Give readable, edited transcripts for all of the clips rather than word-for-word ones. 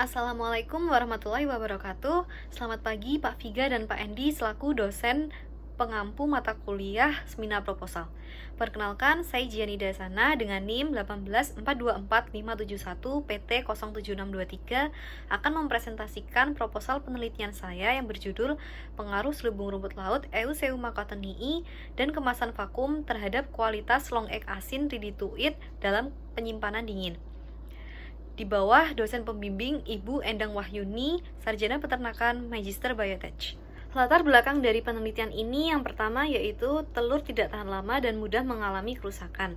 Assalamualaikum warahmatullahi wabarakatuh. Selamat pagi Pak Viga dan Pak Endi selaku dosen pengampu mata kuliah seminar proposal. Perkenalkan, saya Jiani Dasana dengan NIM 184245571 PT 07623 akan mempresentasikan proposal penelitian saya yang berjudul Pengaruh Selubung Rumput Laut Eusebia cottonii dan kemasan vakum terhadap kualitas long egg asin ready to eat dalam penyimpanan dingin. Di bawah dosen pembimbing Ibu Endang Wahyuni, Sarjana Peternakan Magister Biotech. Latar belakang dari penelitian ini yang pertama yaitu telur tidak tahan lama dan mudah mengalami kerusakan.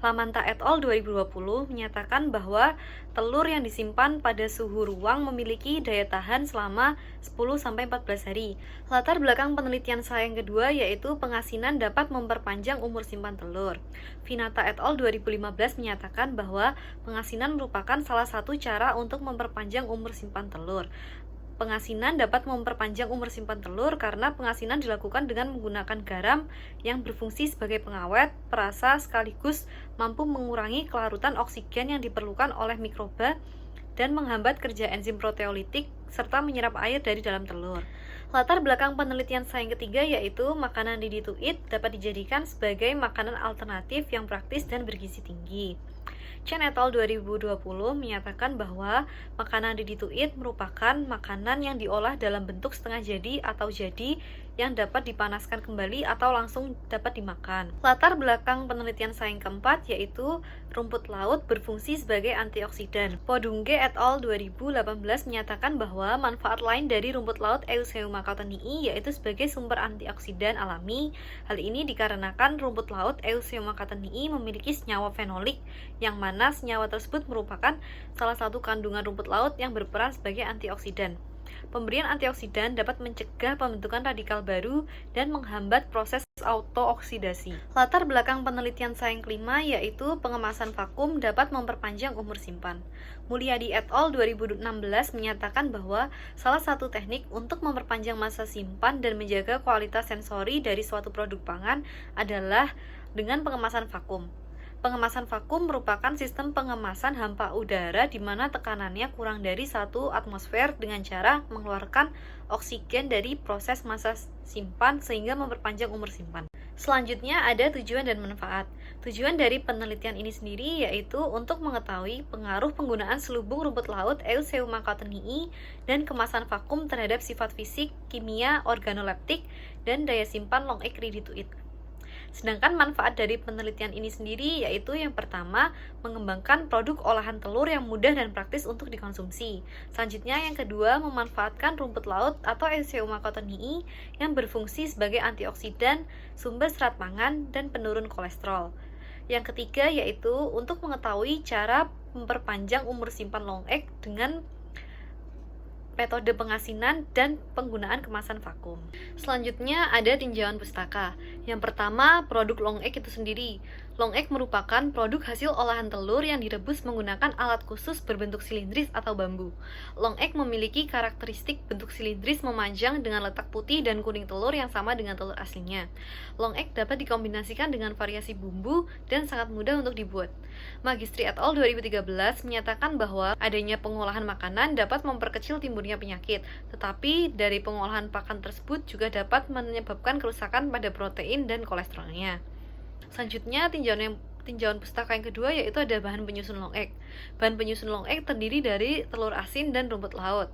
Lamanta et al. 2020 menyatakan bahwa telur yang disimpan pada suhu ruang memiliki daya tahan selama 10-14 hari. Latar belakang penelitian saya yang kedua yaitu pengasinan dapat memperpanjang umur simpan telur. Vinata et al. 2015 menyatakan bahwa pengasinan merupakan salah satu cara untuk memperpanjang umur simpan telur. Pengasinan dapat memperpanjang umur simpan telur karena pengasinan dilakukan dengan menggunakan garam yang berfungsi sebagai pengawet, perasa, sekaligus mampu mengurangi kelarutan oksigen yang diperlukan oleh mikroba dan menghambat kerja enzim proteolitik serta menyerap air dari dalam telur. Latar belakang penelitian saya yang ketiga yaitu makanan ready to eat dapat dijadikan sebagai makanan alternatif yang praktis dan bergizi tinggi. Chen et al. 2020 menyatakan bahwa makanan ready to eat merupakan makanan yang diolah dalam bentuk setengah jadi atau jadi yang dapat dipanaskan kembali atau langsung dapat dimakan. Latar belakang penelitian saya yang keempat yaitu rumput laut berfungsi sebagai antioksidan. Podungge et al. 2018 menyatakan bahwa manfaat lain dari rumput laut Eusebia cottonii yaitu sebagai sumber antioksidan alami. Hal ini dikarenakan rumput laut Eusebia cottonii memiliki senyawa fenolik yang mana senyawa tersebut merupakan salah satu kandungan rumput laut yang berperan sebagai antioksidan. Pemberian antioksidan dapat mencegah pembentukan radikal baru dan menghambat proses autooksidasi. Latar belakang penelitian saya yang kelima yaitu pengemasan vakum dapat memperpanjang umur simpan. Mulyadi et al. 2016 menyatakan bahwa salah satu teknik untuk memperpanjang masa simpan dan menjaga kualitas sensori dari suatu produk pangan adalah dengan pengemasan vakum. Pengemasan vakum merupakan sistem pengemasan hampa udara di mana tekanannya kurang dari 1 atmosfer dengan cara mengeluarkan oksigen dari proses masa simpan sehingga memperpanjang umur simpan. Selanjutnya ada tujuan dan manfaat. Tujuan dari penelitian ini sendiri yaitu untuk mengetahui pengaruh penggunaan selubung rumput laut Eusebia cottonii dan kemasan vakum terhadap sifat fisik, kimia, organoleptik, dan daya simpan long egg ready to eat. Sedangkan manfaat dari penelitian ini sendiri yaitu yang pertama, mengembangkan produk olahan telur yang mudah dan praktis untuk dikonsumsi. Selanjutnya yang kedua, memanfaatkan rumput laut atau Eusebia cottonii yang berfungsi sebagai antioksidan, sumber serat pangan, dan penurun kolesterol. Yang ketiga yaitu untuk mengetahui cara memperpanjang umur simpan long egg dengan metode pengasinan dan penggunaan kemasan vakum. Selanjutnya ada tinjauan pustaka. Yang pertama, produk long egg itu sendiri. Long egg merupakan produk hasil olahan telur yang direbus menggunakan alat khusus berbentuk silindris atau bambu. Long egg memiliki karakteristik bentuk silindris memanjang dengan letak putih dan kuning telur yang sama dengan telur aslinya. Long egg dapat dikombinasikan dengan variasi bumbu dan sangat mudah untuk dibuat. Magistri et al. 2013 menyatakan bahwa adanya pengolahan makanan dapat memperkecil timbulnya penyakit, tetapi dari pengolahan pakan tersebut juga dapat menyebabkan kerusakan pada protein dan kolesterolnya. Selanjutnya, tinjauan pustaka yang kedua yaitu ada bahan penyusun long egg. Bahan penyusun long egg terdiri dari telur asin dan rumput laut.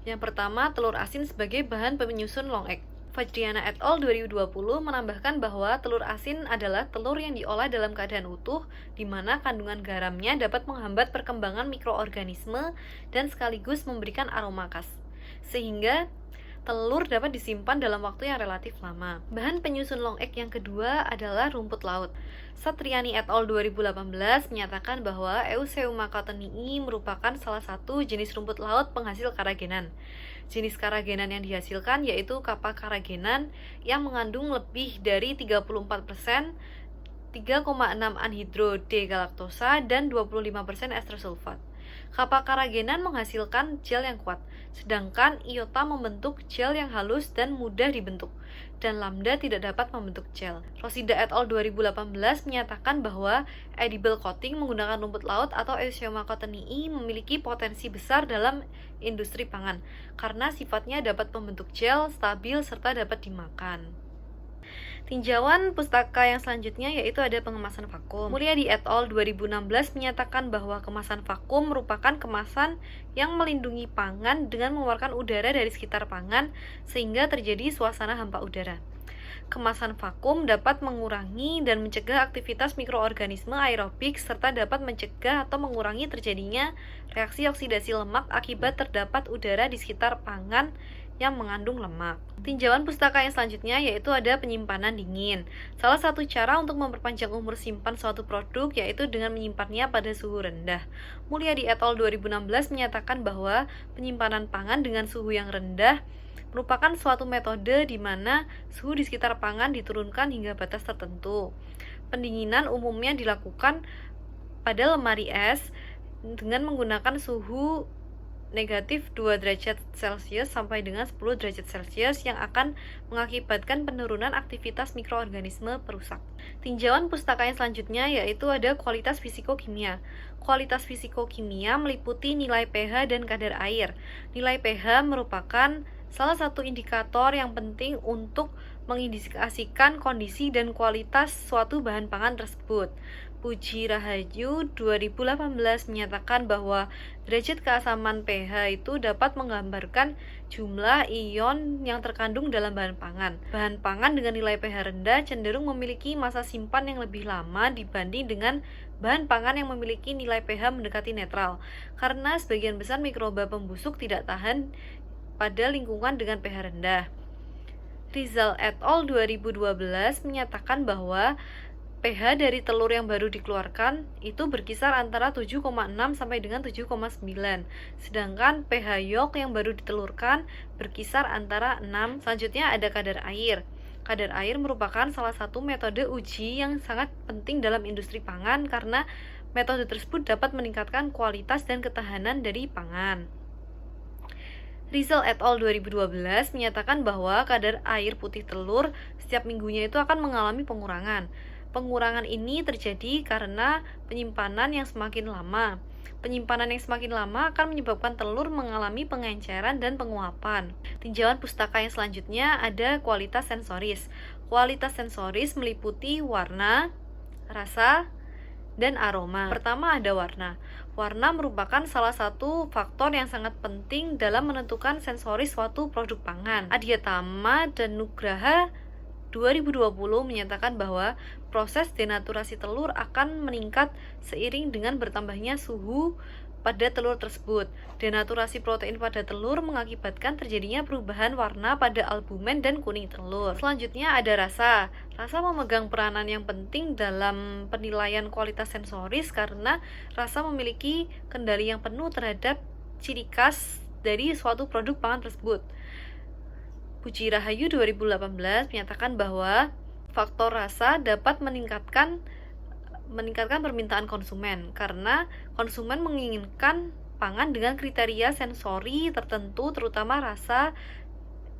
Yang pertama, telur asin sebagai bahan penyusun long egg. Fajriana et al. 2020 menambahkan bahwa telur asin adalah telur yang diolah dalam keadaan utuh, di mana kandungan garamnya dapat menghambat perkembangan mikroorganisme dan sekaligus memberikan aroma khas, sehingga telur dapat disimpan dalam waktu yang relatif lama. Bahan penyusun long egg yang kedua adalah rumput laut. Satriani et al. 2018 menyatakan bahwa Eusebia cottonii merupakan salah satu jenis rumput laut penghasil karagenan. Jenis karagenan yang dihasilkan yaitu kappa karagenan yang mengandung lebih dari 34%, 3,6 anhidro D galaktosa dan 25% ester sulfat. Kappa Carrageenan menghasilkan gel yang kuat, sedangkan iota membentuk gel yang halus dan mudah dibentuk, dan lambda tidak dapat membentuk gel. Rosida et al. 2018 menyatakan bahwa edible coating menggunakan rumput laut atau Eusebia cottonyii memiliki potensi besar dalam industri pangan, karena sifatnya dapat membentuk gel, stabil, serta dapat dimakan. Tinjauan pustaka yang selanjutnya yaitu ada pengemasan vakum. Mulyadi et al. 2016 menyatakan bahwa kemasan vakum merupakan kemasan yang melindungi pangan dengan mengeluarkan udara dari sekitar pangan sehingga terjadi suasana hampa udara. Kemasan vakum dapat mengurangi dan mencegah aktivitas mikroorganisme aerobik serta dapat mencegah atau mengurangi terjadinya reaksi oksidasi lemak akibat terdapat udara di sekitar pangan yang mengandung lemak. Tinjauan pustaka yang selanjutnya yaitu ada penyimpanan dingin. Salah satu cara untuk memperpanjang umur simpan suatu produk yaitu dengan menyimpannya pada suhu rendah. Mulyadi et al. 2016 menyatakan bahwa penyimpanan pangan dengan suhu yang rendah merupakan suatu metode di mana suhu di sekitar pangan diturunkan hingga batas tertentu. Pendinginan umumnya dilakukan pada lemari es dengan menggunakan suhu negatif 2 derajat Celcius sampai dengan 10 derajat Celcius yang akan mengakibatkan penurunan aktivitas mikroorganisme perusak. Tinjauan pustaka yang selanjutnya yaitu ada kualitas fisikokimia. Kualitas fisikokimia meliputi nilai pH dan kadar air. Nilai pH merupakan salah satu indikator yang penting untuk mengindikasikan kondisi dan kualitas suatu bahan pangan tersebut. Puji Rahayu 2018 menyatakan bahwa derajat keasaman pH itu dapat menggambarkan jumlah ion yang terkandung dalam bahan pangan. Bahan pangan dengan nilai pH rendah cenderung memiliki masa simpan yang lebih lama dibanding dengan bahan pangan yang memiliki nilai pH mendekati netral, karena sebagian besar mikroba pembusuk tidak tahan pada lingkungan dengan pH rendah. Rizal et al. 2012 menyatakan bahwa pH dari telur yang baru dikeluarkan itu berkisar antara 7,6 sampai dengan 7,9. Sedangkan pH yolk yang baru ditelurkan berkisar antara 6. Selanjutnya ada kadar air. Kadar air merupakan salah satu metode uji yang sangat penting dalam industri pangan karena metode tersebut dapat meningkatkan kualitas dan ketahanan dari pangan. Rizal et al. 2012 menyatakan bahwa kadar air putih telur setiap minggunya itu akan mengalami pengurangan. Pengurangan ini terjadi karena penyimpanan yang semakin lama. Penyimpanan yang semakin lama akan menyebabkan telur mengalami pengenceran dan penguapan. Tinjauan pustaka yang selanjutnya ada kualitas sensoris. Kualitas sensoris meliputi warna, rasa, dan aroma. Pertama ada warna. Warna merupakan salah satu faktor yang sangat penting dalam menentukan sensoris suatu produk pangan. Adiatama dan Nugraha 2020 menyatakan bahwa proses denaturasi telur akan meningkat seiring dengan bertambahnya suhu pada telur tersebut. Denaturasi protein pada telur mengakibatkan terjadinya perubahan warna pada albumen dan kuning telur. Selanjutnya ada rasa. Rasa memegang peranan yang penting dalam penilaian kualitas sensoris karena rasa memiliki kendali yang penuh terhadap ciri khas dari suatu produk pangan tersebut. Puji Rahayu 2018 menyatakan bahwa faktor rasa dapat meningkatkan permintaan konsumen karena konsumen menginginkan pangan dengan kriteria sensori tertentu, terutama rasa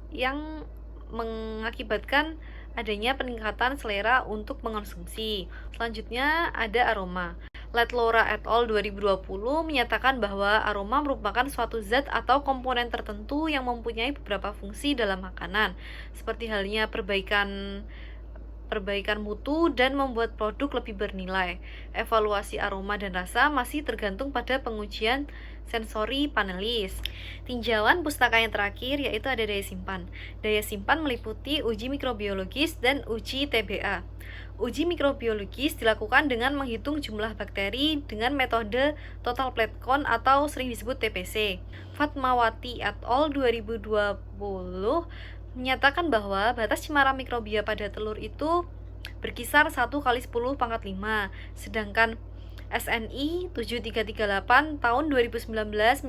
yang mengakibatkan adanya peningkatan selera untuk mengonsumsi. Selanjutnya ada aroma. Latlora et al. 2020 menyatakan bahwa aroma merupakan suatu zat atau komponen tertentu yang mempunyai beberapa fungsi dalam makanan, seperti halnya perbaikan mutu dan membuat produk lebih bernilai. Evaluasi aroma dan rasa masih tergantung pada pengujian sensori panelis. Tinjauan pustaka yang terakhir yaitu ada daya simpan. Daya simpan meliputi uji mikrobiologis dan uji TBA. Uji mikrobiologis dilakukan dengan menghitung jumlah bakteri dengan metode total plate count atau sering disebut TPC. Fatmawati et al. 2020 menyatakan bahwa batas cemara mikrobia pada telur itu berkisar 1 kali 10 pangkat 5, sedangkan SNI 7338 tahun 2019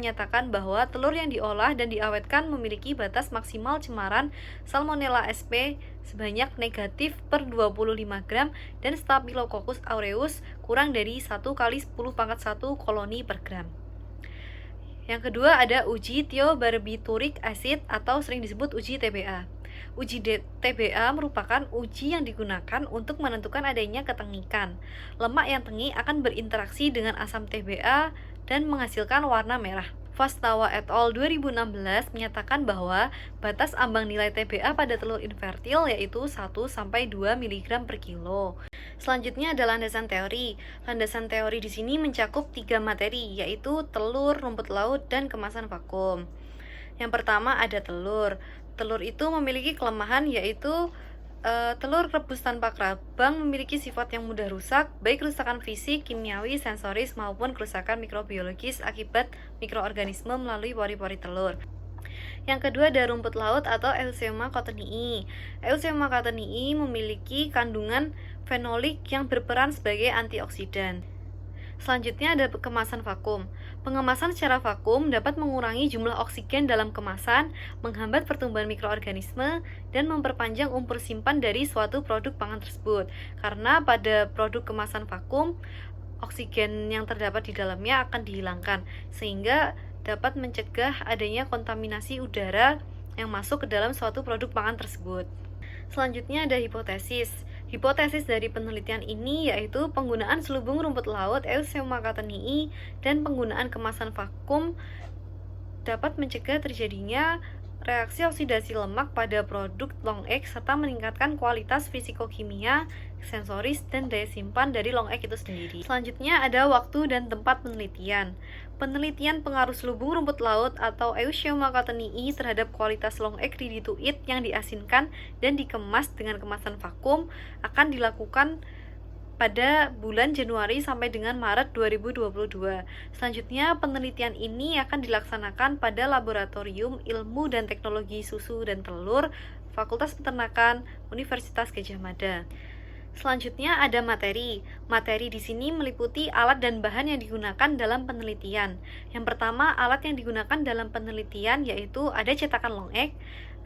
menyatakan bahwa telur yang diolah dan diawetkan memiliki batas maksimal cemaran Salmonella sp sebanyak negatif per 25 gram dan Staphylococcus aureus kurang dari 1 kali 10 pangkat 1 koloni per gram. Yang kedua ada uji thiobarbituric acid atau sering disebut uji TBA. Uji TBA merupakan uji yang digunakan untuk menentukan adanya ketengikan. Lemak yang tengik akan berinteraksi dengan asam TBA dan menghasilkan warna merah. Vastawa et al. 2016 menyatakan bahwa batas ambang nilai TBA pada telur infertil yaitu 1-2 mg per kilo. Selanjutnya ada landasan teori. Landasan teori di sini mencakup 3 materi, yaitu telur, rumput laut, dan kemasan vakum. Yang pertama ada telur. Telur itu memiliki kelemahan yaitu telur rebus tanpa kerabang memiliki sifat yang mudah rusak, baik kerusakan fisik, kimiawi, sensoris, maupun kerusakan mikrobiologis akibat mikroorganisme melalui pori-pori telur. Yang kedua ada rumput laut atau Eusebia cottonii. Eusebia cottonii memiliki kandungan fenolik yang berperan sebagai antioksidan. Selanjutnya ada kemasan vakum. Pengemasan secara vakum dapat mengurangi jumlah oksigen dalam kemasan, menghambat pertumbuhan mikroorganisme, dan memperpanjang umur simpan dari suatu produk pangan tersebut. Karena pada produk kemasan vakum, oksigen yang terdapat di dalamnya akan dihilangkan, sehingga dapat mencegah adanya kontaminasi udara yang masuk ke dalam suatu produk pangan tersebut. Selanjutnya ada hipotesis. Hipotesis dari penelitian ini yaitu penggunaan selubung rumput laut Eusebia cottonii dan penggunaan kemasan vakum dapat mencegah terjadinya reaksi oksidasi lemak pada produk long egg serta meningkatkan kualitas fisikokimia, sensoris, dan daya simpan dari long egg itu sendiri. Selanjutnya ada waktu dan tempat penelitian. Penelitian pengaruh selubung rumput laut atau Eusebia cottonii terhadap kualitas long egg ready to eat yang diasinkan dan dikemas dengan kemasan vakum akan dilakukan pada bulan Januari sampai dengan Maret 2022. Selanjutnya, penelitian ini akan dilaksanakan pada Laboratorium Ilmu dan Teknologi Susu dan Telur, Fakultas Peternakan, Universitas Gadjah Mada. Selanjutnya ada materi. Materi di sini meliputi alat dan bahan yang digunakan dalam penelitian. Yang pertama, alat yang digunakan dalam penelitian yaitu ada cetakan long egg.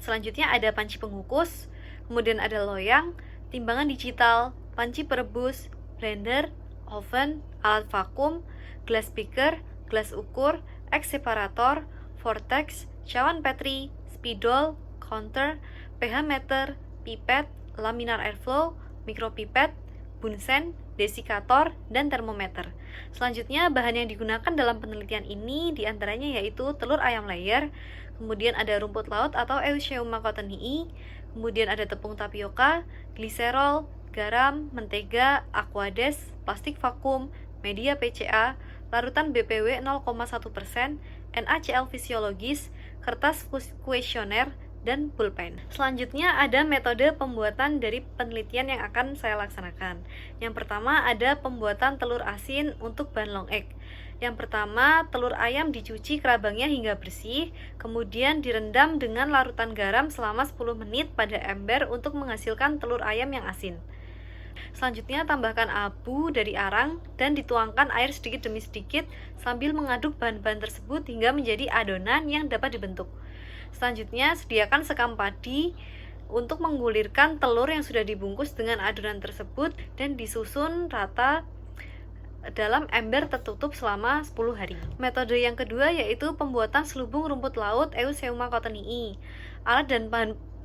Selanjutnya ada panci pengukus, kemudian ada loyang, timbangan digital, panci perebus, blender, oven, alat vakum, gelas beaker, gelas ukur, X separator, vortex, cawan Petri, spidol, counter, pH meter, pipet, laminar airflow, mikropipet, bunsen, desikator, dan termometer. Selanjutnya, bahan yang digunakan dalam penelitian ini diantaranya yaitu telur ayam layer, kemudian ada rumput laut atau Eusebia cottonii, kemudian ada tepung tapioka, gliserol, garam, mentega, aquades, plastik vakum, media PCA, larutan BPW 0,1%, NaCl fisiologis, kertas kuesioner, dan pulpen. Selanjutnya ada metode pembuatan dari penelitian yang akan saya laksanakan. Yang pertama ada pembuatan telur asin untuk bahan long egg. Yang pertama, telur ayam dicuci kerabangnya hingga bersih, kemudian direndam dengan larutan garam selama 10 menit pada ember untuk menghasilkan telur ayam yang asin. Selanjutnya tambahkan abu dari arang dan dituangkan air sedikit demi sedikit sambil mengaduk bahan-bahan tersebut hingga menjadi adonan yang dapat dibentuk. Selanjutnya sediakan sekam padi untuk menggulirkan telur yang sudah dibungkus dengan adonan tersebut dan disusun rata dalam ember tertutup selama 10 hari. Metode yang kedua yaitu pembuatan selubung rumput laut Eusebia cottonii.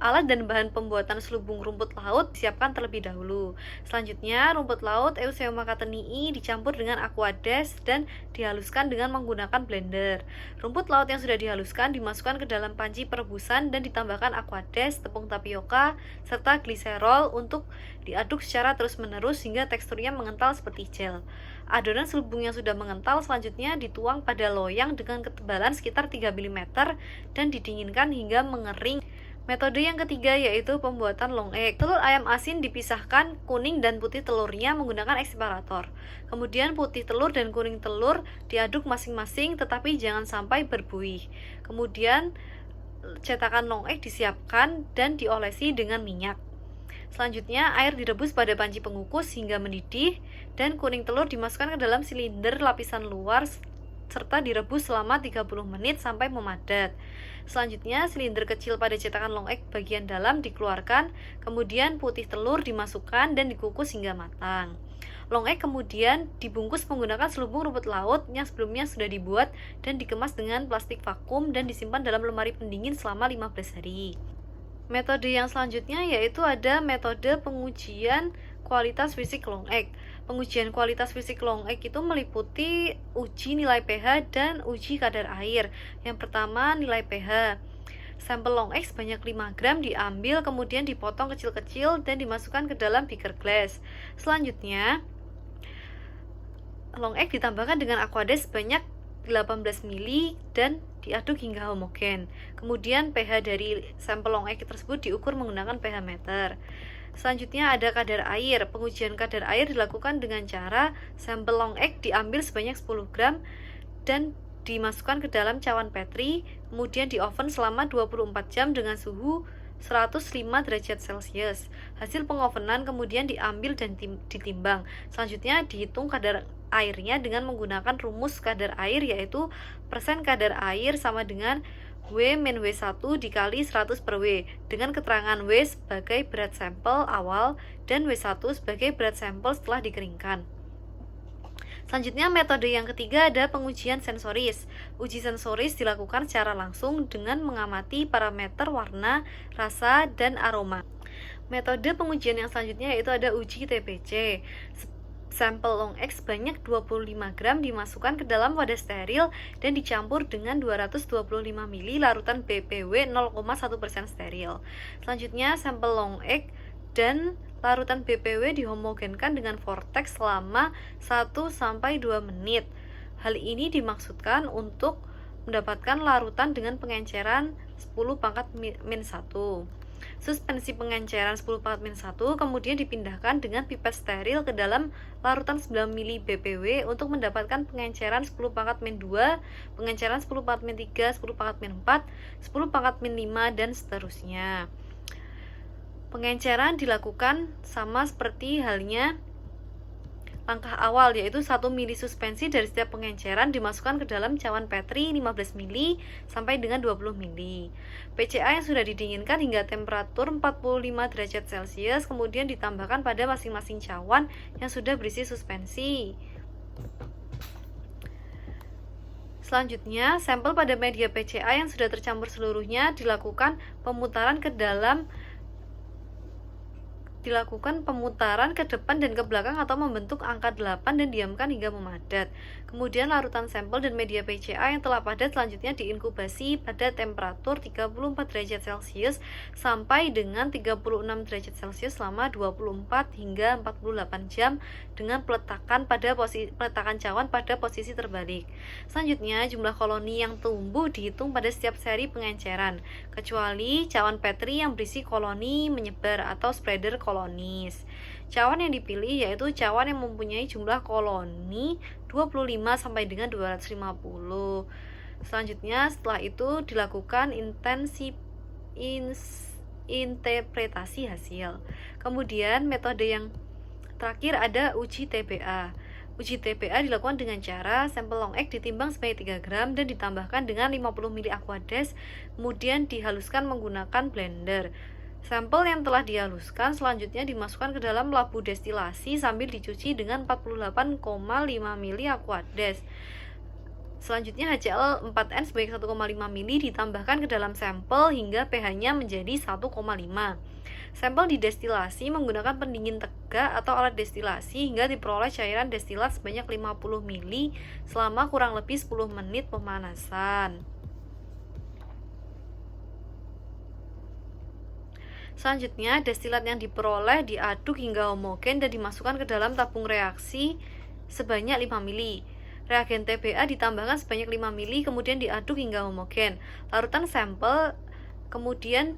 Alat dan bahan pembuatan selubung rumput laut disiapkan terlebih dahulu. Selanjutnya, rumput laut Eusebia cottonii dicampur dengan aquades dan dihaluskan dengan menggunakan blender. Rumput laut yang sudah dihaluskan dimasukkan ke dalam panci perebusan dan ditambahkan aquades, tepung tapioka, serta gliserol untuk diaduk secara terus-menerus hingga teksturnya mengental seperti gel. Adonan selubung yang sudah mengental selanjutnya dituang pada loyang dengan ketebalan sekitar 3 mm dan didinginkan hingga mengering. Metode yang ketiga yaitu pembuatan long egg. Telur ayam asin dipisahkan kuning dan putih telurnya menggunakan X separator. Kemudian putih telur dan kuning telur diaduk masing-masing tetapi jangan sampai berbuih. Kemudian cetakan long egg disiapkan dan diolesi dengan minyak. Selanjutnya air direbus pada panci pengukus hingga mendidih dan kuning telur dimasukkan ke dalam silinder lapisan luar serta direbus selama 30 menit sampai memadat. Selanjutnya, silinder kecil pada cetakan long egg bagian dalam dikeluarkan, kemudian putih telur dimasukkan dan dikukus hingga matang. Long egg kemudian dibungkus menggunakan selubung rumput laut yang sebelumnya sudah dibuat dan dikemas dengan plastik vakum dan disimpan dalam lemari pendingin selama 15 hari. Metode yang selanjutnya yaitu ada metode pengujian kualitas fisik long egg. Pengujian kualitas fisik long egg itu meliputi uji nilai pH dan uji kadar air. Yang pertama, nilai pH. Sampel long egg sebanyak 5 gram diambil, kemudian dipotong kecil-kecil dan dimasukkan ke dalam beaker glass. Selanjutnya, long egg ditambahkan dengan aquades sebanyak 18 ml dan diaduk hingga homogen. Kemudian pH dari sampel long egg tersebut diukur menggunakan pH meter. Selanjutnya ada kadar air. Pengujian kadar air dilakukan dengan cara sampel long egg diambil sebanyak 10 gram dan dimasukkan ke dalam cawan Petri, kemudian di oven selama 24 jam dengan suhu 105 derajat Celcius. Hasil pengovenan kemudian diambil dan ditimbang. Selanjutnya dihitung kadar airnya dengan menggunakan rumus kadar air, yaitu persen kadar air sama dengan W min W1 dikali 100 per W, dengan keterangan W sebagai berat sampel awal dan W1 sebagai berat sampel setelah dikeringkan. Selanjutnya metode yang ketiga ada pengujian sensoris. Uji sensoris dilakukan secara langsung dengan mengamati parameter warna, rasa, dan aroma. Metode pengujian yang selanjutnya yaitu ada uji TPC. Sampel long egg sebanyak 25 gram dimasukkan ke dalam wadah steril dan dicampur dengan 225 ml larutan BPW 0,1% steril. Selanjutnya sampel long egg dan larutan BPW dihomogenkan dengan vortex selama 1-2 menit. Hal ini dimaksudkan untuk mendapatkan larutan dengan pengenceran 10⁻⁻⁻⁰. Suspensi pengenceran 10⁻⁻⁰ kemudian dipindahkan dengan pipet steril ke dalam larutan 9 ml BPW untuk mendapatkan pengenceran 10⁻⁻2, pengenceran 10⁻⁻3, 10⁻⁻4, 10⁻⁻5, dan seterusnya. Pengenceran dilakukan sama seperti halnya langkah awal, yaitu 1 ml suspensi dari setiap pengenceran dimasukkan ke dalam cawan Petri 15 ml sampai dengan 20 ml. PCA yang sudah didinginkan hingga temperatur 45 derajat Celcius kemudian ditambahkan pada masing-masing cawan yang sudah berisi suspensi. Selanjutnya, sampel pada media PCA yang sudah tercampur seluruhnya dilakukan pemutaran ke depan dan ke belakang atau membentuk angka 8 dan diamkan hingga memadat. Kemudian larutan sampel dan media PCA yang telah padat selanjutnya diinkubasi pada temperatur 34 derajat Celcius sampai dengan 36 derajat Celcius selama 24 hingga 48 jam dengan peletakan cawan pada posisi terbalik. Selanjutnya, jumlah koloni yang tumbuh dihitung pada setiap seri pengenceran, kecuali cawan Petri yang berisi koloni menyebar atau spreader kolonis. Cawan yang dipilih yaitu cawan yang mempunyai jumlah koloni 25 sampai dengan 250. Selanjutnya, setelah itu dilakukan interpretasi hasil. Kemudian metode yang terakhir ada uji TBA. Uji TBA dilakukan dengan cara sampel long egg ditimbang sebanyak 3 gram dan ditambahkan dengan 50 ml aquades, kemudian dihaluskan menggunakan blender. Sampel yang telah dihaluskan selanjutnya dimasukkan ke dalam labu destilasi sambil dicuci dengan 48,5 ml aquades. Selanjutnya HCl 4N sebanyak 1,5 ml ditambahkan ke dalam sampel hingga pH-nya menjadi 1,5. Sampel didestilasi menggunakan pendingin tegak atau alat destilasi hingga diperoleh cairan destilat sebanyak 50 ml selama kurang lebih 10 menit pemanasan. Selanjutnya, destilat yang diperoleh diaduk hingga homogen dan dimasukkan ke dalam tabung reaksi sebanyak 5 ml. Reagen TBA ditambahkan sebanyak 5 ml kemudian diaduk hingga homogen. Larutan sampel kemudian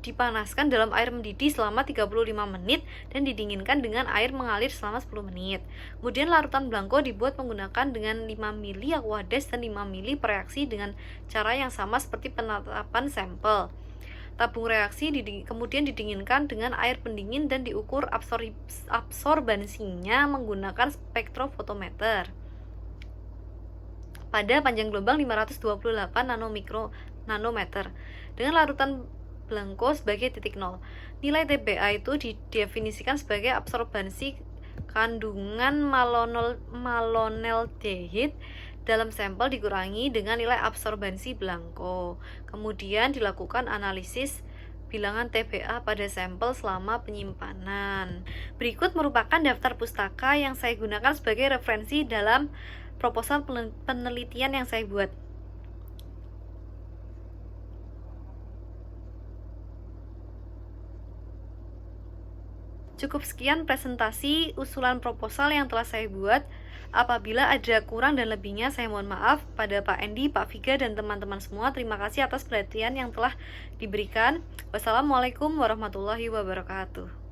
dipanaskan dalam air mendidih selama 35 menit dan didinginkan dengan air mengalir selama 10 menit. Kemudian larutan blanko dibuat menggunakan dengan 5 ml aquades dan 5 ml pereaksi dengan cara yang sama seperti penetapan sampel. Tabung reaksi kemudian didinginkan dengan air pendingin dan diukur absorbansinya menggunakan spektrofotometer pada panjang gelombang 528 nanometer dengan larutan blanko sebagai titik nol. Nilai TBA itu didefinisikan sebagai absorbansi kandungan malonaldehid dalam sampel dikurangi dengan nilai absorbensi Blanco. Kemudian dilakukan analisis bilangan TBA pada sampel selama penyimpanan. Berikut merupakan daftar pustaka yang saya gunakan sebagai referensi dalam proposal penelitian yang saya buat. Cukup sekian presentasi usulan proposal yang telah saya buat. Apabila ada kurang dan lebihnya, saya mohon maaf pada Pak Endi, Pak Viga, dan teman-teman semua. Terima kasih atas perhatian yang telah diberikan. Wassalamualaikum warahmatullahi wabarakatuh.